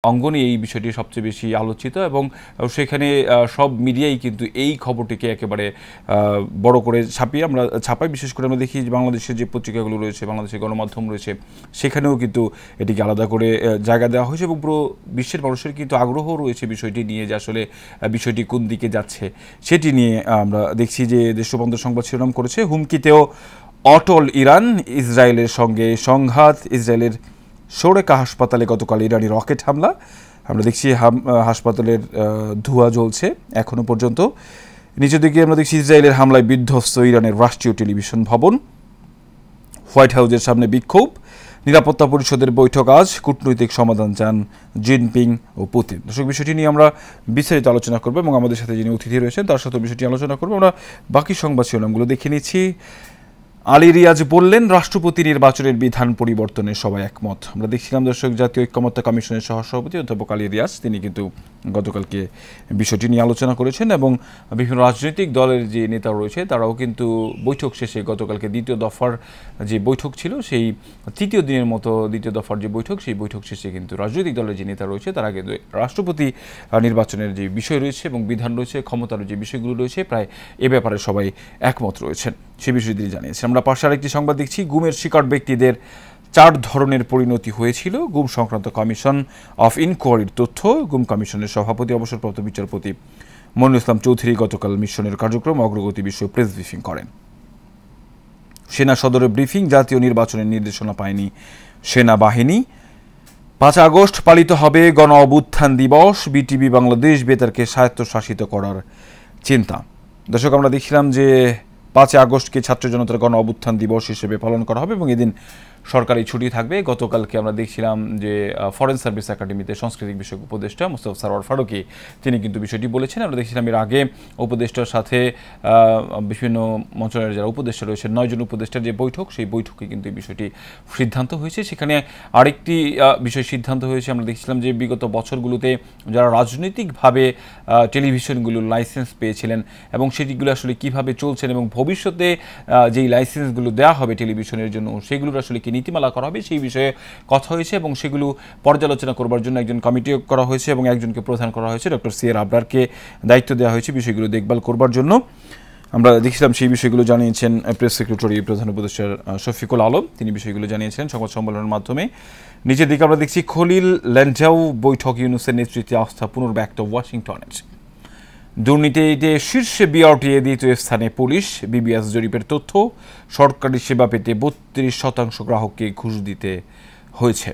অঙ্গনে এই বিষয়টি সবচেয়ে বেশি আলোচিত এবং সেখানে সব মিডিয়াই কিন্তু এই খবরটিকে একেবারে বড় করে ছাপাই। বিশেষ করে আমরা দেখি যে বাংলাদেশের যে পত্রিকাগুলো রয়েছে, বাংলাদেশের গণমাধ্যম রয়েছে, সেখানেও কিন্তু এটিকে আলাদা করে জায়গা দেওয়া হয়েছে এবং পুরো বিশ্বের মানুষের কিন্তু আগ্রহ রয়েছে বিষয়টি নিয়ে যে আসলে বিষয়টি কোন দিকে যাচ্ছে সেটি নিয়ে। আমরা দেখছি যে দেশবন্ধ সংবাদ শিরোনাম করেছে, হুমকিতেও অটল ইরান, ইসরায়েলের সঙ্গে সংঘাত, ইসরায়েলের সোরেকা হাসপাতালে গতকাল ইরানি রকেট হামলা। আমরা দেখছি হাসপাতালের ধোঁয়া জ্বলছে এখনো পর্যন্ত। নিচের দিকে আমরা দেখছি ইসরায়েলের হামলায় বিধ্বস্ত ইরানের রাষ্ট্রীয় টেলিভিশন ভবন। হোয়াইট হাউসের সামনে বিক্ষোভ, নিরাপত্তা পরিষদের বৈঠক আজ, কূটনৈতিক সমাধান চান জিনপিং ও পুতিন। দর্শক, বিষয়টি নিয়ে আমরা বিস্তারিত আলোচনা করবো এবং আমাদের সাথে যিনি অতিথি রয়েছেন তার সাথে বিষয়টি আলোচনা করবো। আমরা বাকি সংবাদ শিরোনামগুলো দেখে নিচ্ছি। আলী রিয়াজ বললেন, রাষ্ট্রপতি নির্বাচনের বিধান পরিবর্তনে সবাই একমত। আমরা দেখছিলাম দর্শক, জাতীয় ঐক্যমত্য কমিশনের সহসভাপতি অধ্যাপক আলী রিয়াজ তিনি কিন্তু গতকালকে বিষয়টি নিয়ে আলোচনা করেছেন এবং বিভিন্ন রাজনৈতিক দলের যে নেতা রয়েছে তারাও কিন্তু বৈঠক শেষে গতকালকে দ্বিতীয় দফার যে বৈঠক ছিল সেই তৃতীয় দিনের মতো দ্বিতীয় দফার যে বৈঠক, সেই বৈঠক শেষে কিন্তু রাজনৈতিক দলের যে নেতা রয়েছে তারা কিন্তু রাষ্ট্রপতি নির্বাচনের যে বিষয় রয়েছে এবং বিধান রয়েছে, ক্ষমতার যে বিষয়গুলো রয়েছে, প্রায় এ ব্যাপারে সবাই একমত রয়েছেন, সে বিষয়ে তিনি জানিয়েছেন। আমরা পাশে আরেকটি সংবাদ দেখছি, গুমের শিকার ব্যক্তিদের 4 ধরনের পরিণতি হয়েছিল। গুম সংক্রান্ত কমিশন অফ ইনকোয়ারির তথ্য। গুম কমিশনের সভাপতি অবসরপ্রাপ্ত বিচারপতি মনিরুল ইসলাম চৌধুরী গতকাল মিশনের কার্যক্রম অগ্রগতি বিষয়ে প্রেস ব্রিফিং করেন। সেনা সদরের ব্রিফিং, জাতীয় নির্বাচনের নির্দেশনা পায়নি সেনাবাহিনী। 5 আগস্ট পালিত হবে গণ অভ্যুত্থান দিবস, বিটিভি বাংলাদেশ বেতারকে স্বায়ত্তশাসিত করার চিন্তা। দর্শক, আমরা দেখছিলাম যে 5 আগস্টকে ছাত্র জনতার গণ অভ্যুত্থান দিবস হিসেবে পালন করা হবে এবং এদিন সরকারি ছুটি থাকবে। গতকালকে আমরা দেখছিলাম যে ফরেন সার্ভিস একাডেমিতে সাংস্কৃতিক বিষয়ক উপদেষ্টা মোস্তফা সরওয়ার ফারুকী তিনি কিন্তু বিষয়টি বলেছেন। আমরা দেখছিলাম এর আগে উপদেষ্টার সাথে বিভিন্ন মন্ত্রণালয়ের যারা উপদেষ্টা রয়েছে 9 জন উপদেষ্টার যে বৈঠক, সেই বৈঠকে কিন্তু এই বিষয়টি সিদ্ধান্ত হয়েছে। সেখানে আরেকটি বিষয় সিদ্ধান্ত হয়েছে, আমরা দেখছিলাম যে বিগত বছরগুলোতে যারা রাজনৈতিকভাবে টেলিভিশনগুলোর লাইসেন্স পেয়েছিলেন এবং সেটিগুলো আসলে কীভাবে চলছেন এবং ভবিষ্যতে যেই লাইসেন্সগুলো দেওয়া হবে টেলিভিশনের জন্য সেগুলোর আসলে কি নীতিমালা করা হবে সেই বিষয়ে কথা হয়েছে এবং সেগুলো পর্যালোচনা করবার জন্য একজন কমিটিও করা হয়েছে এবং একজনকে প্রধান করা হয়েছে, ডক্টর সি আর আবরারকে দায়িত্ব দেওয়া হয়েছে বিষয়গুলো দেখভাল করবার জন্য। আমরা দেখছিলাম সেই বিষয়গুলো জানিয়েছেন প্রেস সেক্রেটারি প্রধান উপদেষ্টা শফিকুল আলম, তিনি বিষয়গুলো জানিয়েছেন সংবাদ সম্মেলনের মাধ্যমে। নিচের দিকে আমরা দেখছি, খলিল ল্যান্ডাউ বৈঠক, ইউনূসের নেতৃত্বে আস্থা পুনর্ব্যক্ত ওয়াশিংটনের। দুর্নীতিতে শীর্ষে বিআরটিএ, দ্বিতীয় স্থানে পুলিশ। বিবিএস জরিপের তথ্য, সরকারি সেবা পেতে 32% গ্রাহককে ঘুষ দিতে হয়েছে।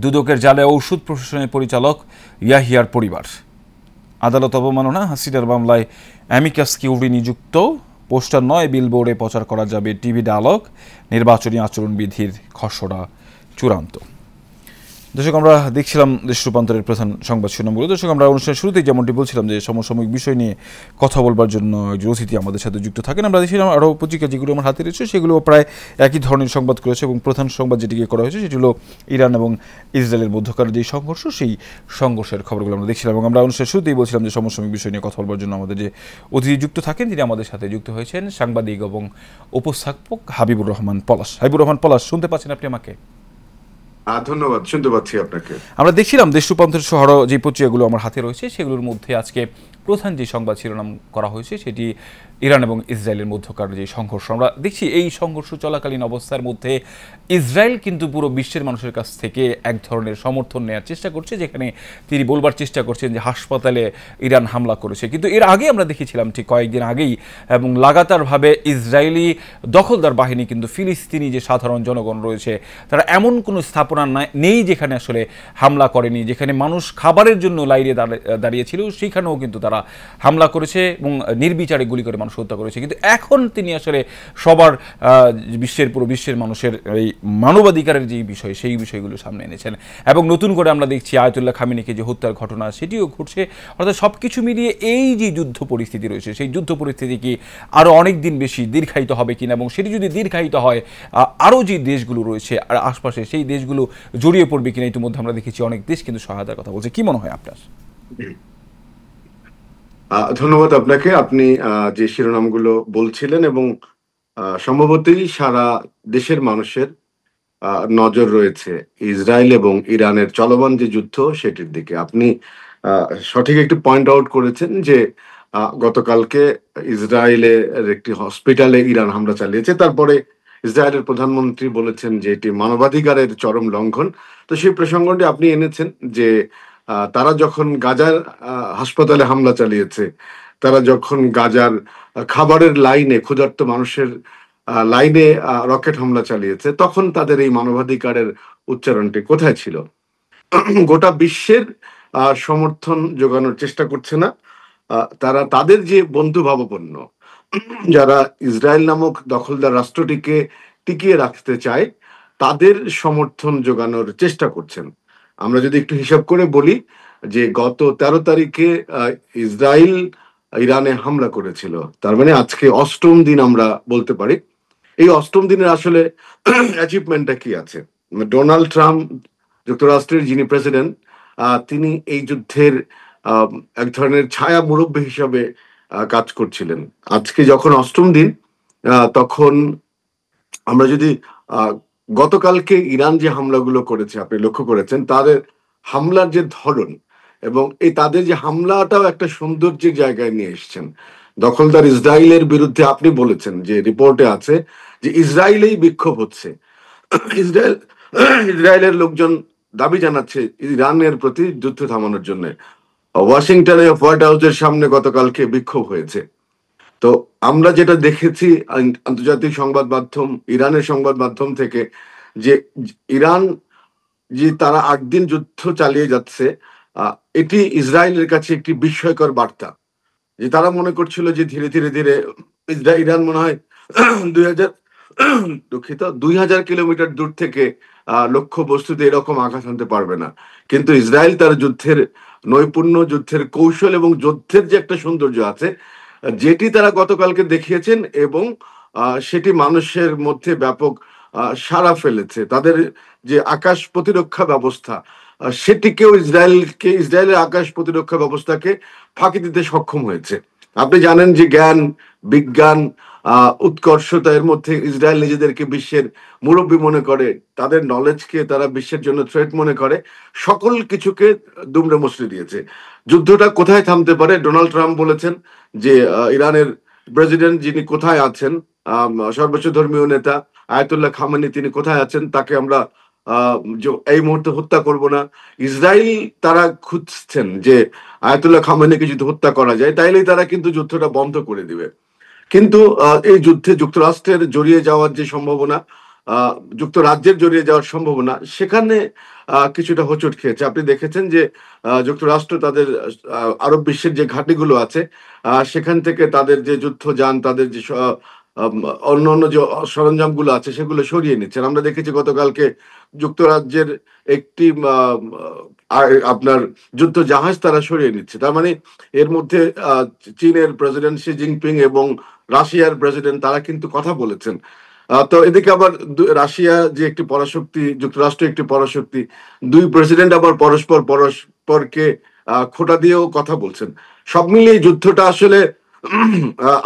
দুদকের জালে ঔষধ প্রশাসনের পরিচালক ইয়াহিয়ার পরিবার। আদালত অবমাননা, হাসিনার মামলায় অ্যামিকাস কিউরি নিযুক্ত। পোস্টার নয়, বিলবোর্ডে প্রচার করা যাবে টিভি ডায়ালগ। নির্বাচনী আচরণবিধির খসড়া চূড়ান্ত। দর্শক, আমরা দেখছিলাম দেশ রূপান্তরের প্রধান সংবাদ শিরোনামগুলো। দর্শক, আমরা অনুষ্ঠানের শুরুতেই যেমনটি বলছিলাম যে সমসাময়িক বিষয় নিয়ে কথা বলবার জন্য একজন অতিথি আমাদের সাথে যুক্ত থাকেন। আমরা দেখছিলাম আরও পত্রিকা যেগুলো আমার হাতে রয়েছে সেগুলো প্রায় একই ধরনের সংবাদ করেছে এবং প্রধান সংবাদ যেটিকে করা হয়েছে সেটি হলো ইরান এবং ইসরায়েলের মধ্যকার যে সংঘর্ষ, সেই সংঘর্ষের খবরগুলো আমরা দেখছিলাম এবং আমরা অনুষ্ঠানের শুরুতেই বলছিলাম যে সমসাময়িক বিষয় নিয়ে কথা বলবার জন্য আমাদের যে অতিথি যুক্ত থাকেন তিনি আমাদের সাথে যুক্ত হয়েছেন সাংবাদিক এবং উপস্থাপক হাবিবুর রহমান পলাশ। হাবিবুর রহমান পলাশ, শুনতে পাচ্ছেন আপনি আমাকে? ধন্যবাদ, শুনতে পাচ্ছি আপনাকে। আমরা দেখছিলাম দেশ রূপান্তরের শহর যে পত্রিকাগুলো আমার হাতে রয়েছে সেগুলোর মধ্যে আজকে প্রধান যে সংবাদ শিরোনাম করা হয়েছে সেটি ইরান এবং ইসরায়েলের মধ্যকার যে সংঘর্ষ। আমরা দেখছি এই সংঘর্ষ চলাকালীন অবস্থার মধ্যে ইসরায়েল কিন্তু পুরো বিশ্বের মানুষের কাছ থেকে এক ধরনের সমর্থন নেওয়ার চেষ্টা করছে, যেখানে তিনি বলবার চেষ্টা করছেন যে হাসপাতালে ইরান হামলা করেছে। কিন্তু এর আগে আমরা দেখেছিলাম ঠিক কয়েকদিন আগেই এবং লাগাতারভাবে ইসরায়েলি দখলদার বাহিনী কিন্তু ফিলিস্তিনি যে সাধারণ জনগণ রয়েছে তারা এমন কোনো স্থাপনা নেই যেখানে আসলে হামলা করেনি, যেখানে মানুষ খাবারের জন্য লাইনে দাঁড়িয়েছিল সেখানেও কিন্তু তারা হামলা করেছে এবং নির্বিচারে গুলি করে মানুষ হত্যা করেছে। কিন্তু এখন তিনি আসলে সবার পুরো বিশ্বের মানুষের এই মানবাধিকারের যে বিষয় সেই বিষয়গুলো সামনে এনেছেন এবং নতুন করে আমরা দেখছি আয়াতুল্লাহ খামেনিকে যে হত্যার ঘটনা সেটিও ঘটছে। অর্থাৎ সব কিছু মিলিয়ে এই যে যুদ্ধ পরিস্থিতি রয়েছে সেই যুদ্ধ পরিস্থিতি কি আরও অনেক দিন বেশি দীর্ঘায়িত হবে কিনা এবং সেটি যদি দীর্ঘায়িত হয় আরও যে দেশগুলো রয়েছে আর আশপাশে সেই দেশগুলো জড়িয়ে পড়বে কিনা। ইতিমধ্যে আমরা দেখেছি অনেক দেশ কিন্তু সহায়তার কথা বলছে। কি মনে হয় আপনার? ধন্যবাদ আপনাকে। আপনি যে শিরোনামগুলো বলছিলেন এবং সম্ভবতই সারা দেশের মানুষের নজর রয়েছে ইসরায়েল এবং ইরানের চলমান যে যুদ্ধ সেটির দিকে। আপনি সঠিক একটি পয়েন্ট আউট করেছেন যে গতকালকে ইসরায়েলের একটি হসপিটালে ইরান হামলা চালিয়েছে, তারপরে ইসরায়েলের প্রধানমন্ত্রী বলেছেন যে এটি মানবাধিকারের চরম লঙ্ঘন। তো সেই প্রসঙ্গটি আপনি এনেছেন যে তারা যখন গাজার হাসপাতালে হামলা চালিয়েছে, তারা যখন গাজার খাবারের লাইনে ক্ষুধার্ত মানুষের লাইনে রকেট হামলা চালিয়েছে, তখন তাদের এই মানবাধিকারের উচ্চারণটি কোথায় ছিল? গোটা বিশ্বের সমর্থন যোগানোর চেষ্টা করছে না, তারা তাদের যে বন্ধু ভাবাপন্ন যারা ইসরায়েল নামক দখলদার রাষ্ট্রটিকে টিকিয়ে রাখতে চায় তাদের সমর্থন যোগানোর চেষ্টা করছেন। আমরা যদি একটু হিসাব করে বলি যে গত 13 তারিখে ইসরায়েল ইরানে হামলা করেছিল, তার মানে আজকে অষ্টম দিন আমরা বলতে পারি। এই অষ্টম দিনের আসলে অ্যাচিভমেন্টটা কি আছে? ডোনাল্ড ট্রাম্প, যুক্তরাষ্ট্রের যিনি প্রেসিডেন্ট, তিনি এই যুদ্ধের এক ধরনের ছায়া মুরব্বী হিসাবে কাজ করছিলেন। আজকে যখন অষ্টম দিন, তখন আমরা যদি গতকালকে ইরান যে হামলাগুলো করেছে আপনি লক্ষ্য করেছেন, তাদের হামলার যে ধরন এবং এই তাদের যে হামলাটাও একটা সৌন্দর্যের জায়গায় নিয়ে এসছেন। দখলদার ইসরায়েলের বিরুদ্ধে আপনি বলেছেন যে রিপোর্টে আছে যে ইসরায়েলেই বিক্ষোভ হচ্ছে। ইসরায়েল ইসরায়েলের লোকজন দাবি জানাচ্ছে ইরানের প্রতি যুদ্ধ থামানোর জন্য। ওয়াশিংটনে হোয়াইট হাউসের সামনে গতকালকে বিক্ষোভ হয়েছে। তো আমরা যেটা দেখেছি আন্তর্জাতিক সংবাদ মাধ্যম, ইরানের সংবাদ মাধ্যম থেকে, যে ইরান যে তারা 8 দিন যুদ্ধ চালিয়ে যাচ্ছে, এটি ইসরায়েলের কাছে একটি বিস্ময়কর বার্তা। যে তারা মনে করছিল যে ধীরে ধীরে ধীরে ইরান মনে হয় 2000 কিলোমিটার দূর থেকে লক্ষ্য বস্তুতে এরকম আঘাত আনতে পারবে না। কিন্তু ইসরায়েল তার যুদ্ধের নৈপুণ্য, যুদ্ধের কৌশল এবং যুদ্ধের যে একটা সৌন্দর্য আছে, যেটি তারা গতকালকে দেখিয়েছেন এবং সেটি মানুষের মধ্যে ব্যাপক সাড়া ফেলেছে। তাদের যে আকাশ প্রতিরক্ষা ব্যবস্থা, সেটিকেও ইসরায়েলের আকাশ প্রতিরক্ষা ব্যবস্থাকে ফাঁকি দিতে সক্ষম হয়েছে। আপনি জানেন যে জ্ঞান, বিজ্ঞান, উৎকর্ষতা, এর মধ্যে ইসরায়েল নিজেদেরকে বিশ্বের মুরব্বী মনে করে, তাদের নলেজকে তারা বিশ্বের জন্য থ্রেট মনে করে, সকল কিছুকে দুমড়ে মুচড়ে দিয়েছে। যুদ্ধটা কোথায় থামতে পারে? ডোনাল্ড ট্রাম্প বলেছেন যে ইরানের প্রেসিডেন্ট যিনি কোথায় আছেন, সর্বোচ্চ ধর্মীয় নেতা আয়াতুল্লাহ খামেনি তিনি কোথায় আছেন, তাকে আমরা এই মুহূর্তে হত্যা করব না। ইসরায়েল তারা খুঁজছেন যে আয়াতুল্লাহ খামেনিকে যদি হত্যা করা যায় তাইলেই তারা কিন্তু যুদ্ধটা বন্ধ করে দিবে। কিন্তু এই যুদ্ধে যুক্তরাষ্ট্রের জড়িয়ে যাওয়ার যে সম্ভাবনা, যুক্তরাজ্যের জড়িয়ে যাওয়ার সম্ভাবনা, সেখানে কিছুটা হোঁচট খেয়েছে। আপনি দেখেছেন যে যুক্তরাষ্ট্র তাদের আরব বিশ্বের যে ঘাঁটিগুলো আছে সেখান থেকে তাদের যে যুদ্ধযান, তাদের যে অন্যান্য যে সরঞ্জামগুলো আছে সেগুলো সরিয়ে নিচ্ছেন। আমরা দেখেছি গতকালকে যুক্তরাজ্যের একটি আপনার যুদ্ধ জাহাজ তারা সরিয়ে নিচ্ছে। তার মানে এর মধ্যে চীনের প্রেসিডেন্ট শি জিনপিং এবং রাশিয়ার প্রেসিডেন্ট তারা কিন্তু কথা বলেছেন। তো এদিকে আবার রাশিয়া যে একটি পরাশক্তি, যুক্তরাষ্ট্র একটি পরাশক্তি, দুই প্রেসিডেন্ট আবার পরস্পরকে খোঁটা দিয়েও কথা বলছেন। সব মিলিয়ে যুদ্ধটা আসলে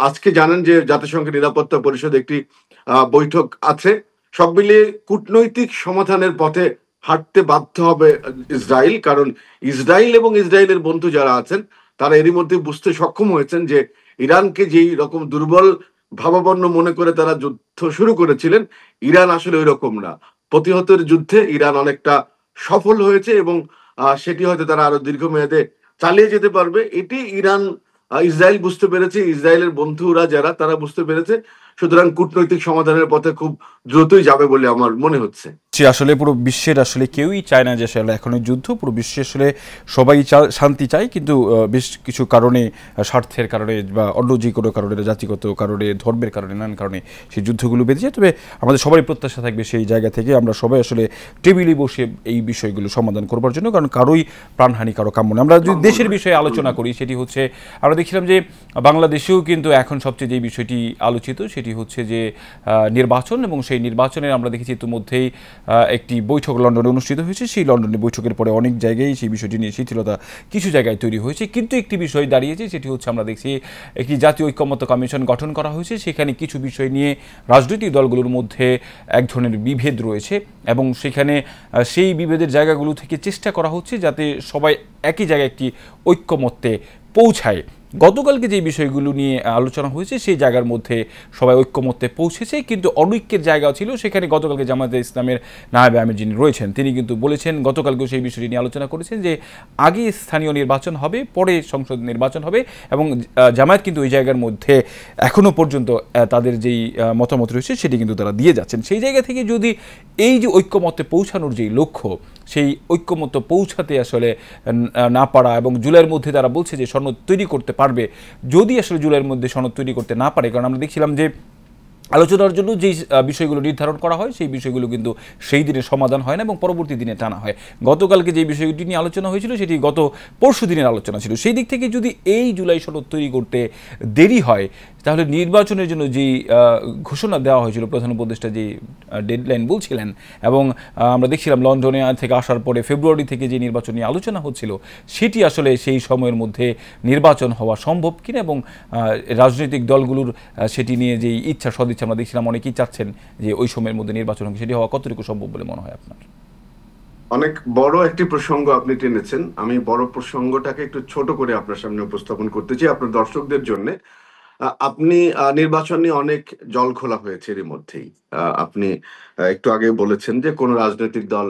আজকে জানেন যে জাতিসংঘের নিরাপত্তা পরিষদ একটি বৈঠক আছে। সব মিলিয়ে কূটনৈতিক সমাধানের পথে হাঁটতে বাধ্য হবে ইসরায়েল, কারণ ইসরায়েল এবং ইসরায়েলের বন্ধু যারা আছেন তারা এরই মধ্যে বুঝতে সক্ষম হয়েছেন যে ইরানকে যেই রকম দুর্বল ভাবাপন্ন মনে করে তারা যুদ্ধ শুরু করেছিলেন, ইরান আসলে ওই রকম না। প্রতিহতের যুদ্ধে ইরান অনেকটা সফল হয়েছে এবং সেটি হয়তো তারা আরো দীর্ঘমেয়াদে চালিয়ে যেতে পারবে। এটি ইসরায়েল বুঝতে পেরেছে, ইসরায়েলের বন্ধুরা যারা তারা বুঝতে পেরেছে। সুতরাং কূটনৈতিক সমাধানের পথে খুব দ্রুতই যাবে বলে আমার মনে হচ্ছে। আসলে পুরো বিশ্বের আসলে কেউই চায় না যে আসলে এখন যুদ্ধ, পুরো বিশ্বে আসলে সবাই শান্তি চায়, কিন্তু বেশ কিছু কারণে, স্বার্থের কারণে বা অন্য যে কোনো কারণে, জাতিগত কারণে, ধর্মের কারণে, নানান কারণে সেই যুদ্ধগুলো বেঁধে যায়। তবে আমাদের সবারই প্রত্যাশা থাকবে সেই জায়গা থেকে আমরা সবাই আসলে টেবিলে বসে এই বিষয়গুলো সমাধান করবার জন্য, কারণ কারোই প্রাণহানি কারো কাম্য না। আমরা যদি দেশের বিষয়ে আলোচনা করি, সেটি হচ্ছে আমরা দেখছিলাম যে বাংলাদেশেও কিন্তু এখন সবচেয়ে যে বিষয়টি আলোচিত সেটি সেটি হচ্ছে যে নির্বাচন, এবং সেই নির্বাচনের আমরা দেখেছি ইতিমধ্যেই একটি বৈঠক লন্ডনে অনুষ্ঠিত হয়েছে। সেই লন্ডনের বৈঠকের পরে অনেক জায়গায় সেই বিষয়টি নিয়ে শিথিলতা কিছু জায়গায় তৈরি হয়েছে, কিন্তু একটি বিষয় দাঁড়িয়েছে, সেটি হচ্ছে আমরা দেখছি একটি জাতীয় ঐক্যমত্য কমিশন গঠন করা হয়েছে। সেখানে কিছু বিষয় নিয়ে রাজনৈতিক দলগুলোর মধ্যে এক ধরনের বিভেদ রয়েছে, এবং সেখানে সেই বিভেদের জায়গাগুলো থেকে চেষ্টা করা হচ্ছে যাতে সবাই একই জায়গায় একটি ঐক্যমত্যে পৌঁছায়। গতকালকে যে বিষয়গুলো নিয়ে আলোচনা হয়েছে সেই জায়গার মধ্যে সবাই ঐক্যমত্যে পৌঁছেছে, কিন্তু অনৈক্যের জায়গা ছিল সেখানে। গতকালকে জামায়াতে ইসলামের নায়েবে আমির যিনি রয়েছেন তিনি কিন্তু বলেছেন, গতকালকেও সেই বিষয়টি নিয়ে আলোচনা করেছেন যে আগে স্থানীয় নির্বাচন হবে, পরে সংসদ নির্বাচন হবে, এবং জামায়াত কিন্তু ওই জায়গার মধ্যে এখনও পর্যন্ত তাদের যেই মতামত রয়েছে সেটি কিন্তু তারা দিয়ে যাচ্ছেন। সেই জায়গা থেকে যদি এই যে ঐক্যমত্যে পৌঁছানোর যেই লক্ষ্য, সেই ঐক্যমত্য পৌঁছাতে আসলে না পারা, এবং জুলাইয়ের মধ্যে তারা বলছে যে সনদ তৈরি করতে পারবে, যদি আসলে জুলাইয়ের মধ্যে সনদ তৈরি করতে না পারে, কারণ আমরা দেখছিলাম যে আলোচনার জন্য যেই বিষয়গুলো নির্ধারণ করা হয় সেই বিষয়গুলো কিন্তু সেই দিনে সমাধান হয় না এবং পরবর্তী দিনে টানা হয়। গতকালকে যে বিষয়টি নিয়ে আলোচনা হয়েছিল সেটি গত পরশু দিনের আলোচনা ছিল। সেই দিক থেকে যদি এই জুলাই সনদ তৈরি করতে দেরি হয়, তাহলে নির্বাচনের জন্য যেই ঘোষণা দেওয়া হয়েছিল, প্রধান উপদেষ্টা যে ডেডলাইন বলছিলেন, এবং আমরা দেখছিলাম লন্ডনে থেকে আসার পরে ফেব্রুয়ারি থেকে যে নির্বাচন নিয়ে আলোচনা হচ্ছিল, সেটি আসলে সেই সময়ের মধ্যে নির্বাচন হওয়া সম্ভব কিনা, এবং রাজনৈতিক দলগুলোর সেটি নিয়ে যেই ইচ্ছা সদিচ্ছা আমরা দেখছিলাম অনেকেই চাচ্ছেন যে ওই সময়ের মধ্যে নির্বাচন হবে, সেটি হওয়া কতটুকু সম্ভব বলে মনে হয় আপনার? অনেক বড় একটি প্রসঙ্গ আপনি টেনেছেন। আমি বড় প্রসঙ্গটাকে একটু ছোট করে আপনার সামনে উপস্থাপন করতে চাই আপনার দর্শকদের জন্য। আপনি নির্বাচন নিয়ে অনেক জল খোলা হয়েছে এরই মধ্যেই। আপনি একটু আগে বলেছেন যে কোন রাজনৈতিক দল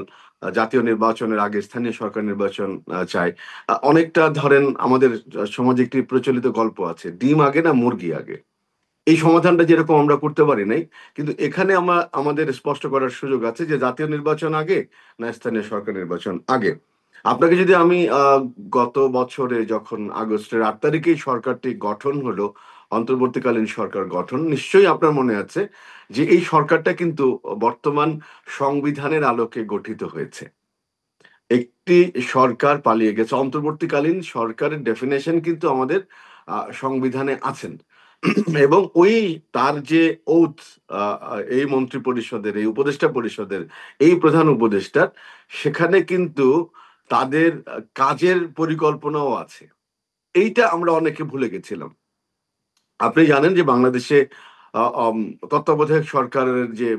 জাতীয় নির্বাচনের আগে স্থানীয় সরকার নির্বাচন চায়। অনেকটা ধরেন আমাদের সমাজে একটি প্রচলিত গল্প আছে, ডিম আগে না মুরগি আগে। এই সমাধানটা যেরকম আমরা করতে পারি নাই, কিন্তু এখানে আমাদের স্পষ্ট করার সুযোগ আছে যে জাতীয় নির্বাচন আগে না স্থানীয় সরকার নির্বাচন আগে। আপনাকে যদি আমি গত বছরে যখন আগস্টের 8 তারিখে সরকারটি গঠন হলো, অন্তর্বর্তীকালীন সরকার গঠন, নিশ্চয়ই আপনার মনে আছে যে এই সরকারটা কিন্তু বর্তমান সংবিধানের আলোকে গঠিত হয়েছে। একটি সরকার পালিয়ে গেছে, অন্তর্বর্তীকালীন সরকারের ডেফিনেশন কিন্তু আমাদের সংবিধানে আছেন। এবং ওই তার যে ওথ, এই মন্ত্রী পরিষদের, এই উপদেষ্টা পরিষদের, এই প্রধান উপদেষ্টার, সেখানে কিন্তু তাদের কাজের পরিকল্পনাও আছে। এইটা আমরা অনেকে ভুলে গেছিলাম। আপনি জানেন যে বাংলাদেশে তত্ত্বাবধায়ক সরকারের যে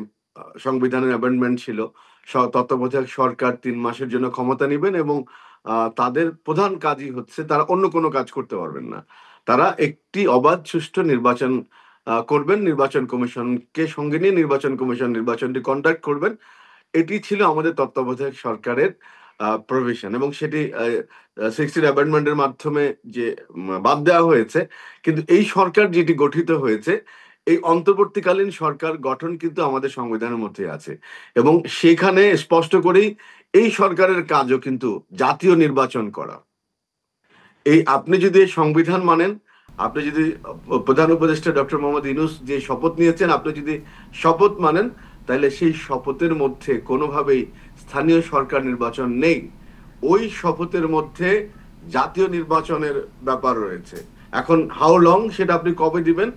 সংবিধানের অ্যামেন্ডমেন্ট ছিল, তত্ত্বাবধায়ক সরকার 3 মাসের জন্য ক্ষমতা নেবেন, এবং তাদের প্রধান কাজই হচ্ছে তারা অন্য কোনো কাজ করতে পারবেন না। তারা একটি অবাধ সুষ্ঠু নির্বাচন করবেন, নির্বাচন কমিশনকে সঙ্গে নিয়ে নির্বাচন কমিশন নির্বাচনটি কন্ডাক্ট করবেন। এটি ছিল আমাদের তত্ত্বাবধায়ক সরকারের প্রভিশন, এবং সেটি 60 অ্যামেন্ডমেন্টের মাধ্যমে যে বাদ দেওয়া হয়েছে। কিন্তু এই সরকার যেটি গঠিত হয়েছে, এই অন্তর্বর্তীকালীন সরকার গঠন কিন্তু আমাদের সংবিধানের মধ্যে আছে, এবং সেখানে স্পষ্ট করেই এই সরকারের কাজও কিন্তু জাতীয় নির্বাচন করা। এই আপনি যদি এই সংবিধান মানেন, আপনি যদি প্রধান উপদেষ্টা ডক্টর মোহাম্মদ ইউনূস যে শপথ নিয়েছেন, আপনি যদি শপথ মানেন, তাহলে সেই শপথের মধ্যে কোনোভাবেই স্থানীয় সরকার নির্বাচন নেই। ওই শপথের মধ্যে জাতীয় নির্বাচনের ব্যাপার রয়েছে। এখন হাউ লং সেটা আপনি কবে দিবেন,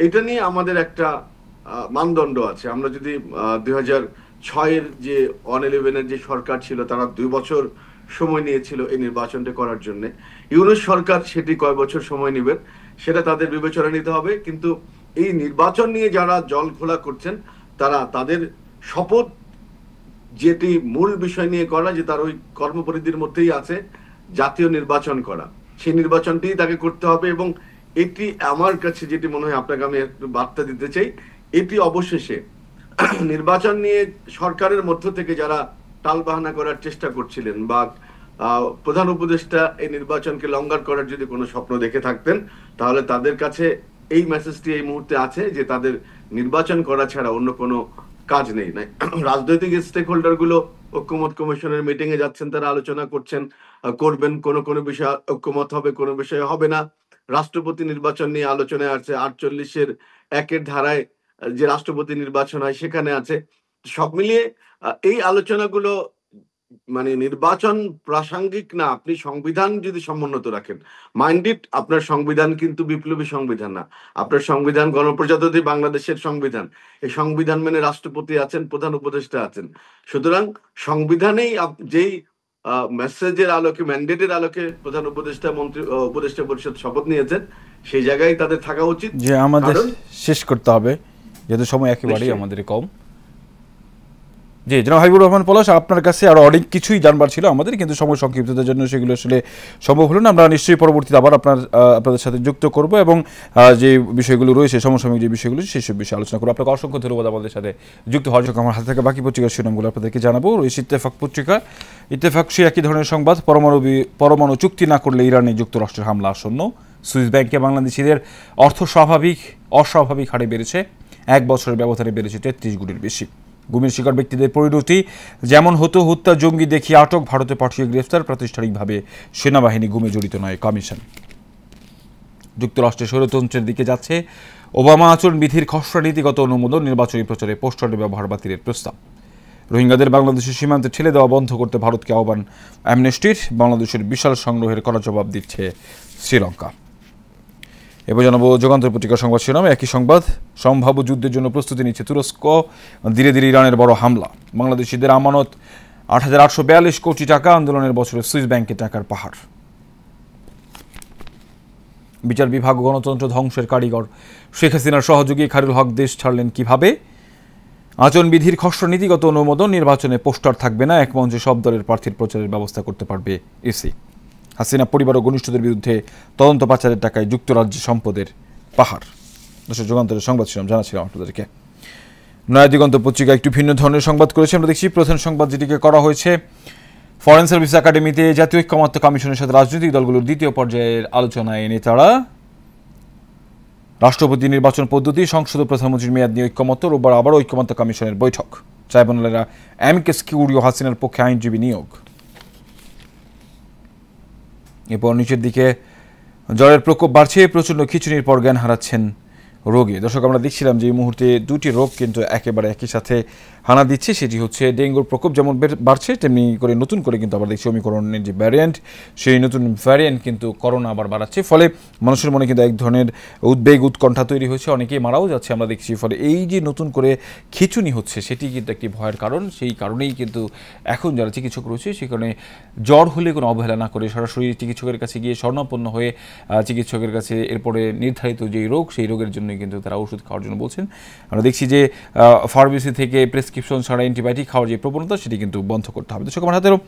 এটা নিয়ে আমাদের একটা মানদণ্ড আছে। আমরা যদি 2006-এর যে 111-এর যে সরকার ছিল, তারা 2 বছর সময় নিয়েছিল এই নির্বাচনটা করার জন্য। ইউনূস সরকার সেটি কয় বছর সময় নেবেন সেটা তাদের বিবেচনা নিতে হবে। কিন্তু এই নির্বাচন নিয়ে যারা জল ঘোলা করছেন, তারা তাদের শপথ যেটি মূল বিষয় নিয়ে করা, যে তার ওই কর্মপরিধির মধ্যেই আছে জাতীয় নির্বাচন করা, সেই নির্বাচনটি তাকে করতে হবে। এবং এটি আমার কাছে যেটি মনে হয়, আপনাকে আমি একটু বার্তা দিতে চাই, এটি অবশেষে নির্বাচন নিয়ে সরকারের মধ্য থেকে যারা টালবাহানা করার চেষ্টা করছিলেন, বা প্রধান উপদেষ্টা এই নির্বাচনকে লঙ্ঘন করার যদি কোনো স্বপ্ন দেখে থাকতেন, তাহলে তাদের কাছে এই মেসেজটি এই মুহূর্তে আছে যে তাদের নির্বাচন করা ছাড়া অন্য কোনো কাজ নেই। না, রাজনৈতিক স্টেক হোল্ডার গুলো ঐক্যমত কমিশনের মিটিং এ যাচ্ছেন, তারা আলোচনা করছেন, করবেন, কোন কোন বিষয় ঐক্যমত হবে, কোন বিষয়ে হবে না। রাষ্ট্রপতি নির্বাচন নিয়ে আলোচনায় আছে, 48-এর 1-এর ধারায় যে রাষ্ট্রপতি নির্বাচন হয় সেখানে আছে। সব মিলিয়ে এই আলোচনাগুলো মানে নির্বাচন প্রাসঙ্গিক না, আপনি সংবিধান যদি সমুন্নত রাখেন, মাইন্ডেড, আপনার সংবিধান কিন্তু বিপ্লবী সংবিধান না, আপনার সংবিধান গণপ্রজাতন্ত্রী বাংলাদেশের সংবিধান। এই সংবিধান মেনে রাষ্ট্রপতি আছেন, প্রধান উপদেষ্টা আছেন। সুতরাং সংবিধানেই যেই মেসেজের আলোকে, ম্যান্ডেটের আলোকে প্রধান উপদেষ্টা, মন্ত্রী, উপদেষ্টা পরিষদ শপথ নিয়েছেন, সেই জায়গায় তাদের থাকা উচিত। যে আমাদের কারণ শেষ করতে হবে, যেহেতু সময় একেবারেই নিশ্চয়ই। আমাদের কম। জি, জনাব হাবিবুর রহমান পলাশ, আপনার কাছে আরও অনেক কিছুই জানবার ছিল আমাদের, কিন্তু সময় সংক্ষিপ্ততার জন্য সেগুলো আসলে সম্ভব হলো না। আমরা নিশ্চয়ই পরবর্তীতে আবার আপনাদের সাথে যুক্ত করব এবং যে বিষয়গুলো রয়েছে, সমসাময়িক যে বিষয়গুলো সেই সব বিষয়ে আলোচনা করবো। আপনাকে অসংখ্য ধন্যবাদ আমাদের সাথে যুক্ত হওয়ার জন্য। আমার হাতে থাকা বাকি পত্রিকার শিরোনামগুলো আপনাদেরকে জানাবো। রয়েছে ইত্তেফাক পত্রিকা। ইত্তেফাক সে একই ধরনের সংবাদ, পরমাণু চুক্তি না করলে ইরানে যুক্তরাষ্ট্রের হামলা আসন্ন। সুইস ব্যাংকে বাংলাদেশিদের অর্থ অস্বাভাবিক হারে বেড়েছে, 1 বছরের ব্যবধানে বেড়েছে 33 গুণের বেশি। গুমের শিকার ব্যক্তিদের পরিণতি যেমন হতো, হত্যা, জঙ্গি দেখিয়ে আটক, ভারতে পাঠিয়ে গ্রেফতার, প্রাতিষ্ঠানিকভাবে সেনাবাহিনী গুমে জড়িত নয় কমিশন। যুক্তরাষ্ট্রের স্বৈরতন্ত্রের দিকে যাচ্ছে ওবামা আচরণবিধির খসড়া নীতিগত অনুমোদন, নির্বাচনী প্রচারে পোস্টারের ব্যবহার বাতিলের প্রস্তাব। রোহিঙ্গাদের বাংলাদেশের সীমান্তে ঠেলে দেওয়া বন্ধ করতে ভারতকে আহ্বান অ্যামনেস্টির, বাংলাদেশের বিশাল সংগ্রহের কড়া জবাব দিচ্ছে শ্রীলঙ্কা। এবার জানাবো যুগান্তর পত্রিকার সংবাদ শিরোনামে একই সংবাদ, সম্ভাব্য যুদ্ধের জন্য প্রস্তুতি নিচ্ছে তুরস্ক, ধীরে ধীরে ইরানের বড় হামলা। বাংলাদেশিদের আমানত 8,842 কোটি টাকা, আন্দোলনের বছরে সুইস ব্যাংকে টাকার পাহাড়। বিচার বিভাগ গণতন্ত্র ধ্বংসের কারিগর, শেখ হাসিনার সহযোগী খায়রুল হক দেশ ছাড়লেন কিভাবে। আচরণবিধির খসড়া নীতিগত অনুমোদন, নির্বাচনে পোস্টার থাকবে না, এক মঞ্চে সব দলের প্রার্থীর প্রচারের ব্যবস্থা করতে পারবে ইসি। হাসিনা পরিবার ও ঘনিষ্ঠদের বিরুদ্ধে তদন্ত পাচারের টাকায় যুক্তরাজ্যে সম্পদের পাহাড়। দর্শক, যুগান্তরের সংবাদ ছিলাম, জানাচ্ছিলাম আপনাদেরকে। নয়া দিগন্ত পত্রিকা একটু ভিন্ন ধরনের সংবাদ করেছে। আমরা দেখছি প্রধান সংবাদ যেটিকে করা হয়েছে, ফরেন সার্ভিস একাডেমিতে জাতীয় ঐক্যমত্য কমিশনের সাথে রাজনৈতিক দলগুলোর দ্বিতীয় পর্যায়ের আলোচনায় নেতারা। রাষ্ট্রপতি নির্বাচন পদ্ধতি, সংসদ ও প্রধানমন্ত্রীর মেয়াদ নিয়ে ঐক্যমত্য, রোববার আবারও ঐক্যমত্য কমিশনের বৈঠক। ট্রাইব্যুনালেরা অ্যামিকাস কিউরি ও হাসিনার পক্ষে আইনজীবী নিয়োগ। এরপর নিচের দিকে, জ্বরের প্রকোপ বাড়ছে, প্রচণ্ড খিঁচুনির পর জ্ঞান হারাচ্ছেন রোগী। দর্শক, আমরা দেখছিলাম যে এই মুহূর্তে দুটি রোগ কিন্তু একেবারে একই সাথে হানা দিচ্ছে। সেটি হচ্ছে ডেঙ্গুর প্রকোপ যেমন বাড়ছে, তেমনি করে নতুন করে কিন্তু আবার দেখছি ওমিক্রনের যে ভ্যারিয়েন্ট, সেই নতুন ভ্যারিয়েন্ট কিন্তু করোনা আবার বাড়াচ্ছে। ফলে মানুষের মনে কিন্তু এক ধরনের উদ্বেগ, উৎকণ্ঠা তৈরি হয়েছে, অনেকেই মারাও যাচ্ছে আমরা দেখছি। ফলে এই যে নতুন করে খিঁচুনি হচ্ছে, সেটি কিন্তু একটি ভয়ের কারণ। সেই কারণেই কিন্তু এখন যারা চিকিৎসক রয়েছে, সেখানে জ্বর হলে কোনো অবহেলা না করে সরাসরি চিকিৎসকের কাছে গিয়ে শরণাপন্ন হয়ে চিকিৎসকের কাছে এরপরে নির্ধারিত যেই রোগ, সেই রোগের জন্য কিন্তু তারা ওষুধ খাওয়ার জন্য বলছেন। আমরা দেখছি যে ফার্মেসি থেকে প্রেসক্রিপশন ছাড়া অ্যান্টিবায়োটিক খাওয়ার যে প্রবণতা, সেটি কিন্তু বন্ধ করতে হবে। দর্শক, আমার হাতেরও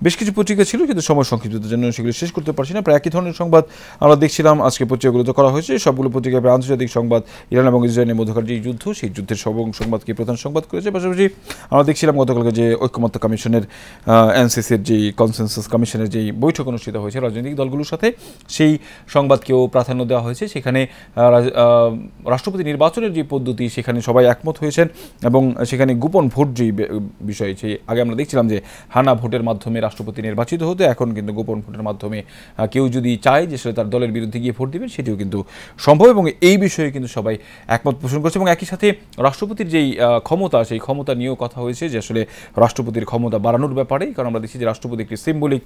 বেশ কিছু পত্রিকা ছিল, কিন্তু সময় সংক্ষিপ্ততার জন্য সেগুলো শেষ করতে পারছি না। প্রায় একই ধরনের সংবাদ আমরা দেখছিলাম আজকে পত্রিকাগুলোতে করা হয়েছে। সবগুলো পত্রিকায় প্রায় আন্তর্জাতিক সংবাদ, ইরান এবং ইসরায়েলের মধ্যকার যে যুদ্ধ, সেই যুদ্ধের সংবাদকে প্রধান সংবাদ করেছে। পাশাপাশি আমরা দেখছিলাম গতকালকে যে ঐক্যমত্য কমিশনের, এনসিসির যেই কনসেনসাস কমিশনের যেই বৈঠক অনুষ্ঠিত হয়েছে রাজনৈতিক দলগুলোর সাথে, সেই সংবাদকেও প্রাধান্য দেওয়া হয়েছে। সেখানে রাষ্ট্রপতি নির্বাচনের যে পদ্ধতি, সেখানে সবাই একমত হয়েছেন এবং সেখানে গোপন ভোট যেই বিষয়, সেই আগে আমরা দেখছিলাম যে হানা ভোটের মাধ্যমে রাষ্ট্রপতি নির্বাচিত হতো, এখন কিন্তু গোপন ভোটের মাধ্যমে কেউ যদি চায় যে সে তার দলের বিরুদ্ধে গিয়ে ভোট দেবেন, সেটিও কিন্তু সম্ভব এবং এই বিষয়ে কিন্তু সবাই একমত পোষণ করছে। এবং একই সাথে রাষ্ট্রপতির যেই ক্ষমতা, সেই ক্ষমতা নিয়েও কথা হয়েছে যে আসলে রাষ্ট্রপতির ক্ষমতা বাড়ানোর ব্যাপারে। কারণ আমরা দেখছি যে রাষ্ট্রপতি একটি সিম্বলিক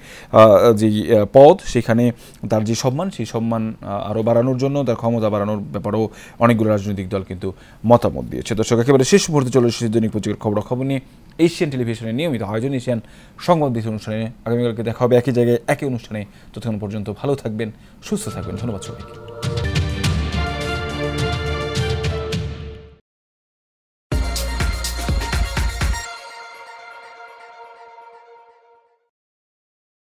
যেই পদ, সেখানে তার যে সম্মান, সেই সম্মান আরও বাড়ানোর জন্য তার ক্ষমতা বাড়ানোর ব্যাপারেও অনেকগুলো রাজনৈতিক দল কিন্তু মতামত দিয়েছে। দর্শক, একেবারে শেষ মুহূর্তে চলে এসেছে দৈনিক পত্রিকার খবর নিয়ে। এশিয়ান টেলিভিশনের নিয়মিত আয়োজন এশিয়ান সংবাদ অনুষ্ঠানে আগামীকালকে দেখা হবে একই জায়গায় একই অনুষ্ঠানে। ততক্ষণ পর্যন্ত ভালো থাকবেন, সুস্থ থাকবেন। ধন্যবাদ সবাইকে।